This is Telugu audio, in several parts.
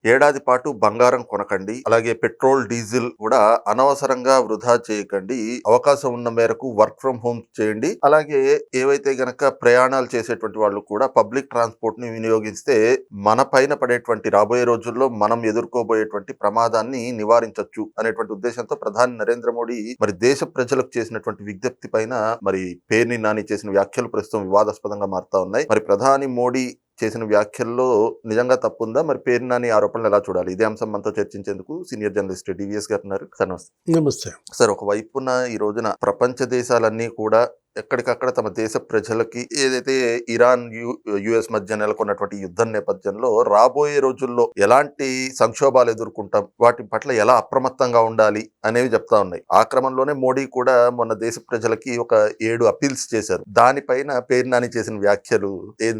ఏడాది పాటు బంగారం కొనకండి. అలాగే పెట్రోల్, డీజిల్ కూడా అనవసరంగా వృధా చేయకండి. అవకాశం ఉన్న మేరకు వర్క్ ఫ్రం హోమ్ చేయండి. అలాగే ఏవైతే గనక ప్రయాణాలు చేసేటువంటి వాళ్ళు కూడా పబ్లిక్ ట్రాన్స్పోర్ట్ ని వినియోగిస్తే మన పైన పడేటువంటి రాబోయే రోజుల్లో మనం ఎదుర్కోబోయేటువంటి ప్రమాదాన్ని నివారించొచ్చు అనేటువంటి ఉద్దేశంతో ప్రధాని నరేంద్ర మోడీ మరి దేశ ప్రజలకు చేసినటువంటి విజ్ఞప్తి పైన మరి పేర్ని నాని చేసిన వ్యాఖ్యలు ప్రస్తుతం వివాదాస్పదంగా మారుతా ఉన్నాయి. మరి ప్రధాని మోడీ చేసిన వ్యాఖ్యల్లో నిజంగా తప్పుందా? మరి పేరు నాని ఆరోపణలు ఎలా చూడాలి? ఇదే అంశం మనతో చర్చించేందుకు సీనియర్ జర్నలిస్ట్ డివిఎస్ గారు ఉన్నారు. సార్ నమస్తే. నమస్తే సార్, ఒక వైపున ఈ రోజున ప్రపంచ దేశాలన్నీ కూడా ఎక్కడికక్కడ తమ దేశ ప్రజలకి ఏదైతే ఇరాన్ యుఎస్ మధ్య నెలకొన్నటువంటి యుద్ధం నేపథ్యంలో రాబోయే రోజుల్లో ఎలాంటి సంక్షోభాలు ఎదుర్కొంటాం, వాటి పట్ల ఎలా అప్రమత్తంగా ఉండాలి అనేవి చెప్తా ఉన్నాయి. ఆ క్రమంలోనే మోడీ కూడా మొన్న దేశ ప్రజలకి ఒక 7 అపీల్స్ చేశారు. దానిపైన పేరు నాని చేసిన వ్యాఖ్యలు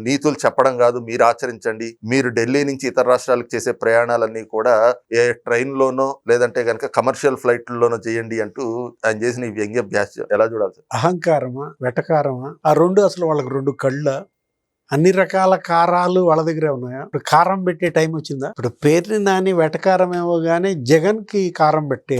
నీతులు చెప్పడం కాదు, మీరు ఆచరించండి, మీరు ఢిల్లీ నుంచి ఇతర రాష్ట్రాలకు చేసే ప్రయాణాలన్నీ కూడా ఏ ట్రైన్ లోనో లేదంటే కనుక కమర్షియల్ ఫ్లైట్లలోనో చేయండి అంటూ ఆయన చేసిన ఈ వ్యంగ్య వ్యాఖ్య ఎలా చూడాలి సార్? అహంకారమా, వెటకారమా? ఆ రెండు అసలు వాళ్ళకి 2 కళ్ళ. అన్ని రకాల కారాలు వాళ్ళ దగ్గరే ఉన్నాయా? ఇప్పుడు కారం పెట్టే టైం వచ్చిందా? ఇప్పుడు పేరుని నాని వెటకారం ఏమో గానీ జగన్ కి కారం పెట్టే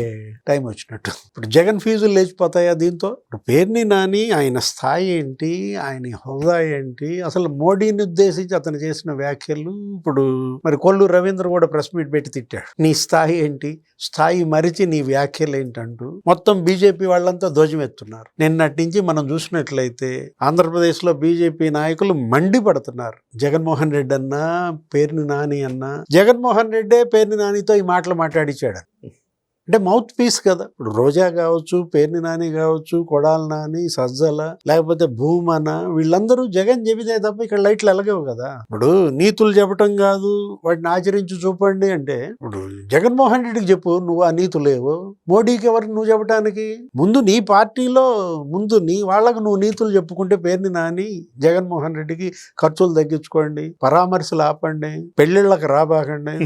టైం వచ్చినట్టు. ఇప్పుడు జగన్ ఫీజులు లేచిపోతాయా దీంతో? ఇప్పుడు పేరుని నాని ఆయన స్థాయి ఏంటి, ఆయన హోదా ఏంటి, అసలు మోడీని ఉద్దేశించి అతను చేసిన వ్యాఖ్యలు ఇప్పుడు మరి కొల్లు రవీంద్ర కూడా ప్రెస్ మీట్ పెట్టి తిట్టాడు. నీ స్థాయి ఏంటి, స్థాయి మరిచి నీ వ్యాఖ్యలు ఏంటంటూ మొత్తం బీజేపీ వాళ్ళంతా ధ్వజమెత్తున్నారు. నిన్నటి నుంచి మనం చూసినట్లయితే ఆంధ్రప్రదేశ్లో బీజేపీ నాయకులు మండిపడుతున్నారు. జగన్మోహన్ రెడ్డి అన్నా, పేర్ని నాని అన్నా, జగన్మోహన్ రెడ్డే పేర్ని నానితో ఈ మాటలు మాట్లాడించాడు. అంటే మౌత్ పీస్ కదా. ఇప్పుడు రోజా కావచ్చు, పేర్ని నాని కావచ్చు, కొడాలి నాని, సజ్జల, లేకపోతే భూమన, వీళ్ళందరూ జగన్ చెబితే తప్ప ఇక్కడ లైట్లు ఎలగవు కదా. ఇప్పుడు నీతులు చెప్పటం కాదు, వాటిని ఆచరించి చూపండి అంటే ఇప్పుడు జగన్మోహన్ రెడ్డికి చెప్పు నువ్వు ఆ నీతులేవు, మోడీకి ఎవరికి నువ్వు చెప్పడానికి? ముందు నీ పార్టీలో ముందు నీ వాళ్ళకు నువ్వు నీతులు చెప్పుకుంటే పేర్ని నాని జగన్మోహన్ రెడ్డికి ఖర్చులు తగ్గించుకోండి, పరామర్శలు ఆపండి, పెళ్ళిళ్ళకి రాబాకండి.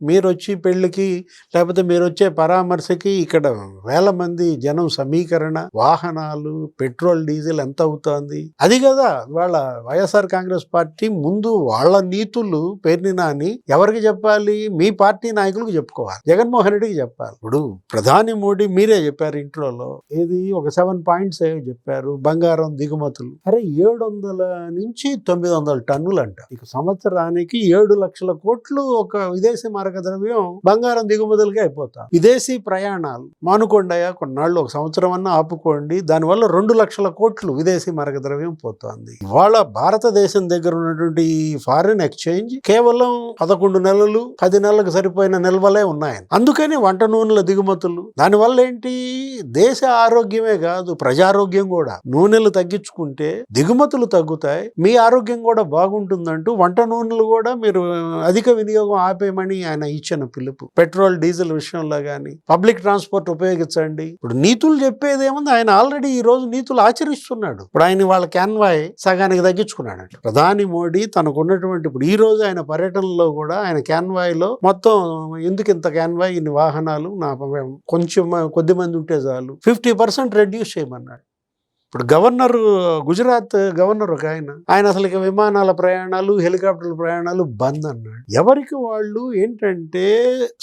మీరు వచ్చి పెళ్లికి లేకపోతే మీరు వచ్చే పరామర్శకి ఇక్కడ వేల మంది జనం సమీకరణ, వాహనాలు, పెట్రోల్, డీజిల్ ఎంత అవుతోంది? అది కదా వాళ్ళ వైఎస్ఆర్ కాంగ్రెస్ పార్టీ ముందు వాళ్ళ నీతులు పేర్ని నాని ఎవరికి చెప్పాలి? మీ పార్టీ నాయకులకు చెప్పుకోవాలి, జగన్మోహన్ రెడ్డికి చెప్పాలి. ఇప్పుడు ప్రధాని మోడీ మీరే చెప్పారు ఇంట్రోలో, ఏది ఒక 7 పాయింట్స్ చెప్పారు. బంగారం దిగుమతులు, అరే 700 నుంచి 900 టన్నులు అంట. ఇక సంవత్సరానికి 7 లక్షల కోట్లు ఒక విదేశీ మారక ద్రవ్యం బంగారం దిగుమతులకే అయిపోతాం. విదేశీ ప్రయాణాలు మానుకోండియా, కొన్నాళ్ళు ఒక సంవత్సరం అన్నా ఆపుకోండి, దానివల్ల 2 లక్షల కోట్లు విదేశీ మారక ద్రవ్యం పోతుంది. ఇవాళ భారతదేశం దగ్గర ఉన్నటువంటి ఫారిన్ ఎక్స్చేంజ్ కేవలం 11 నెలలు 10 నెలలకు సరిపోయిన నిల్వలే ఉన్నాయి. అందుకని వంట నూనెల దిగుమతులు, దానివల్ల ఏంటి, దేశ ఆరోగ్యమే కాదు ప్రజారోగ్యం కూడా. నూనెలు తగ్గించుకుంటే దిగుమతులు తగ్గుతాయి, మీ ఆరోగ్యం కూడా బాగుంటుందంటూ వంట నూనెలు కూడా మీరు అధిక వినియోగం ఆపేయమని ఆయన ఇచ్చిన పిలుపు. పెట్రోల్, డీజిల్ విషయంలో కానీ పబ్లిక్ ట్రాన్స్పోర్ట్ ఉపయోగించండి. ఇప్పుడు నీతులు చెప్పేది ఏముంది, ఆయన ఆల్రెడీ ఈ రోజు నీతులు ఆచరిస్తున్నాడు. ఇప్పుడు ఆయన వాళ్ళ క్యాన్వాయ్ సగానికి తగ్గించుకున్నాడు. ప్రధాని మోడీ తనకున్నటువంటి ఇప్పుడు ఈ రోజు ఆయన పర్యటనలో కూడా ఆయన క్యాన్వాయ్ లో మొత్తం ఎందుకు ఇంత క్యాన్వాయ్, ఇన్ని వాహనాలు, నా కొంచెం కొద్ది మంది ఉంటే చాలు, 50% రెడ్యూస్ చేయమన్నాడు. ఇప్పుడు గవర్నర్, గుజరాత్ గవర్నర్ ఒక ఆయన అసలు ఇక విమానాల ప్రయాణాలు, హెలికాప్టర్ల ప్రయాణాలు బంద్ అన్నాడు. ఎవరికి వాళ్ళు ఏంటంటే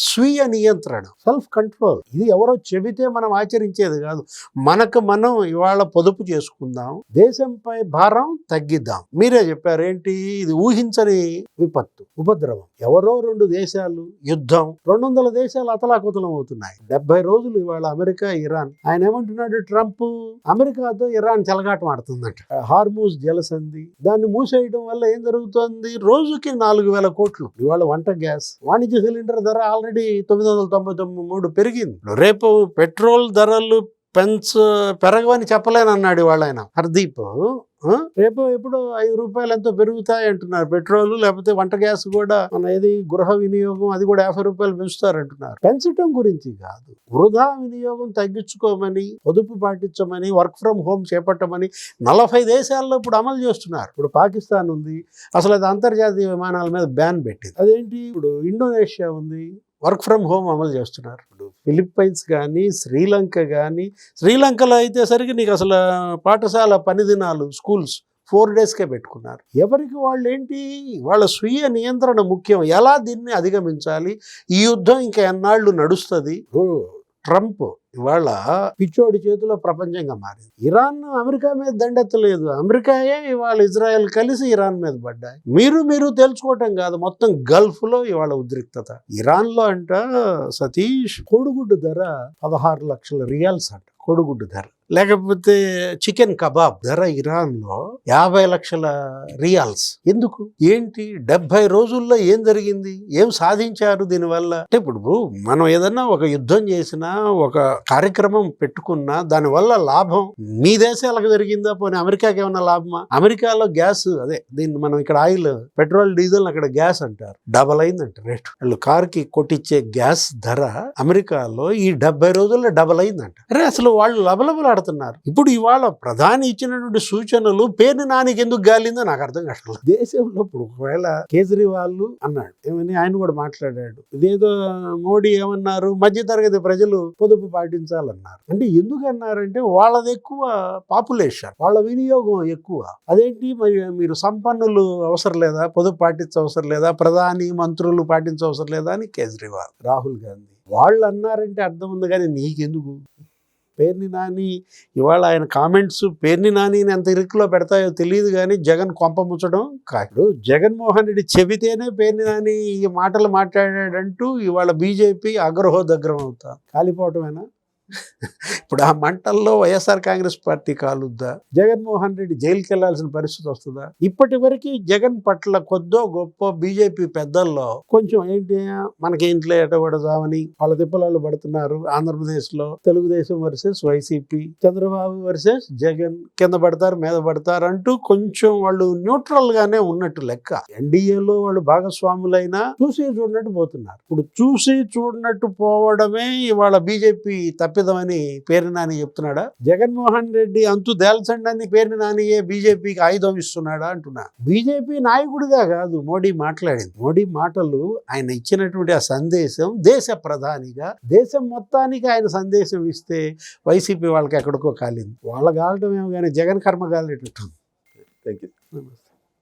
స్వీయ నియంత్రణ, సెల్ఫ్ కంట్రోల్. ఇది ఎవరో చెబితే మనం ఆచరించేది కాదు. మనకు మనం ఇవాళ పొదుపు చేసుకుందాం, దేశంపై భారం తగ్గిద్దాం. మీరే చెప్పారు ఏంటి, ఇది ఊహించని విపత్తు, ఉపద్రవం. ఎవరో 2 దేశాలు యుద్ధం, 200 దేశాలు అతలాకుతలం అవుతున్నాయి. 70 రోజులు ఇవాళ అమెరికా, ఇరాన్. ఆయన ఏమంటున్నాడు ట్రంప్, అమెరికాతో ఇరాన్ చెలగాటం ఆడుతుందంట. హార్మూజ్ జలసంధి, దాన్ని మూసేయడం వల్ల ఏం జరుగుతుంది, రోజుకి 4,000 కోట్లు. ఇవాళ వంట గ్యాస్ వాణిజ్య సిలిండర్ ధర ఆల్రెడీ 993 పెరిగింది. రేపు పెట్రోల్ ధరలు పెరగవని చెప్పలేనన్నాడు ఇవాళ ఆయన హర్దీప్. రేపు ఎప్పుడు 5 రూపాయలు ఎంతో పెరుగుతాయి అంటున్నారు పెట్రోల్, లేకపోతే వంట గ్యాస్ కూడా మన ఏది గృహ వినియోగం అది కూడా 50 రూపాయలు పెంచుతారంటున్నారు. పెంచడం గురించి కాదు, వృధా వినియోగం తగ్గించుకోమని, పొదుపు పాటించమని, వర్క్ ఫ్రమ్ హోమ్ చేపట్టమని 40 దేశాల్లో ఇప్పుడు అమలు చేస్తున్నారు. ఇప్పుడు పాకిస్తాన్ ఉంది, అసలు అది అంతర్జాతీయ విమానాల మీద బ్యాన్ పెట్టింది. అదేంటి, ఇప్పుడు ఇండోనేషియా ఉంది, వర్క్ ఫ్రమ్ హోమ్ అమలు చేస్తున్నారు. ఇప్పుడు ఫిలిప్పైన్స్ కానీ, శ్రీలంక కానీ, శ్రీలంకలో అయితే సరికి నీకు అసలు పాఠశాల పని దినాలు, స్కూల్స్ 4 డేస్కే పెట్టుకున్నారు. ఎవరికి వాళ్ళు ఏంటి, వాళ్ళ స్వీయ నియంత్రణ ముఖ్యం. ఎలా దీన్ని అధిగమించాలి, ఈ యుద్ధం ఇంకా ఎన్నాళ్ళు నడుస్తుంది. ట్రంప్ ఇవాళ పిచ్చోడి చేతిలో ప్రపంచంగా మారింది. ఇరాన్ అమెరికా మీద దండెత్తలేదు, అమెరికాయే ఇవాళ ఇజ్రాయెల్ కలిసి ఇరాన్ మీద పడ్డాయి. మీరు తెలుసుకోవటం కాదు, మొత్తం గల్ఫ్ లో ఇవాళ ఉద్రిక్తత. ఇరాన్ లో అంట సతీష్ కోడిగుడ్డు ధర 16 లక్షల రియాల్స్ అంట, కోడిగుడ్డు ధర. లేకపోతే చికెన్ కబాబ్ ధర ఇరాన్ లో 50 లక్షల రియాల్స్. ఎందుకు, ఏంటి, 70 రోజుల్లో ఏం జరిగింది, ఏం సాధించారు దీనివల్ల? అంటే ఇప్పుడు మనం ఏదన్నా ఒక యుద్ధం చేసినా, ఒక కార్యక్రమం పెట్టుకున్నా, దానివల్ల లాభం మీ దేశాలకు జరిగిందా, పోనీ అమెరికాకి ఏమన్నా లాభమా? అమెరికాలో గ్యాస్, అదే దీన్ని మనం ఇక్కడ ఆయిల్, పెట్రోల్, డీజిల్, అక్కడ గ్యాస్ అంటారు, డబల్ అయిందంట రేటు. వాళ్ళు కార్కి కొట్టించే గ్యాస్ ధర అమెరికాలో ఈ 70 రోజుల్లో డబల్ అయిందంట. అరే అసలు వాళ్ళు లబలబలాడుతున్నారు. ఇప్పుడు ఇవాళ ప్రధాని ఇచ్చినటువంటి సూచనలు పేరుని నానికి ఎందుకు గాలిందో నాకు అర్థం కావట్లేదు. దేశంలో ఇప్పుడు ఒకవేళ కేజ్రీవాల్ అన్నాడు, ఏమని ఆయన కూడా మాట్లాడాడు, ఇదేదో మోడీ ఏమన్నారు, మధ్యతరగతి ప్రజలు పొదుపు పాటించాలన్నారు. అంటే ఎందుకు అన్నారంటే వాళ్ళది ఎక్కువ పాపులేషన్, వాళ్ళ వినియోగం ఎక్కువ. అదేంటి మరి మీరు సంపన్నులు అవసరం లేదా, పొదుపు పాటించవసరం లేదా, ప్రధాని మంత్రులు పాటించవసరం లేదా అని కేజ్రీవాల్, రాహుల్ గాంధీ వాళ్ళు అన్నారంటే అర్థం ఉంది. కానీ నీకెందుకు? పేర్ని నాని ఇవాళ ఆయన కామెంట్స్ పేర్ని నానిని ఎంత ఇరుకులో పెడతాయో తెలియదు, కానీ జగన్ కొంప ముచ్చడం కాదు. జగన్మోహన్ రెడ్డి చెబితేనే పేర్ని నాని ఈ మాటలు మాట్లాడాడంటూ ఇవాళ బీజేపీ అగ్రహోదగ్రం అవుతా, కాలిపోవటమేనా? ఇప్పుడు ఆ మంటల్లో వైఎస్ఆర్ కాంగ్రెస్ పార్టీ కాలుద్దా? జగన్మోహన్ రెడ్డి జైలుకి వెళ్లాల్సిన పరిస్థితి వస్తుందా? ఇప్పటి వరకు జగన్ పట్ల కొద్దో గొప్ప బీజేపీ పెద్దల్లో కొంచెం ఏంటి, మనకేంట్లో ఎటబడదామని వాళ్ళ తిప్పలాలు పడుతున్నారు. ఆంధ్రప్రదేశ్ లో Telugu Desam versus YCP, Chandrababu versus Jagan, కింద పడతారు మీద పడతారు అంటూ కొంచెం వాళ్ళు న్యూట్రల్ గానే ఉన్నట్టు లెక్క. ఎన్డీఏలో వాళ్ళు భాగస్వాములైనా చూసి చూడనట్టు పోతున్నారు. ఇప్పుడు చూసి చూడనట్టు పోవడమే ఇవాళ బీజేపీ తప్పిదమని పేర్ని నాని చెప్తున్నాడా? జగన్మోహన్ రెడ్డి అంతు దేల్చండి అని పేర్ని నానియే బీజేపీకి ఆయుధం ఇస్తున్నాడా అంటున్నా. బీజేపీ నాయకుడిగా కాదు మోడీ మాట్లాడింది. మోడీ మాటలు, ఆయన ఇచ్చినటువంటి ఆ సందేశం, దేశ ప్రధానిగా దేశం మొత్తానికి ఆయన సందేశం ఇస్తే వైసీపీ వాళ్ళకి ఎక్కడికో కాలింది. వాళ్ళ కాలటం ఏమో కానీ జగన్ కర్మ కాలేటట్టు. Thank you.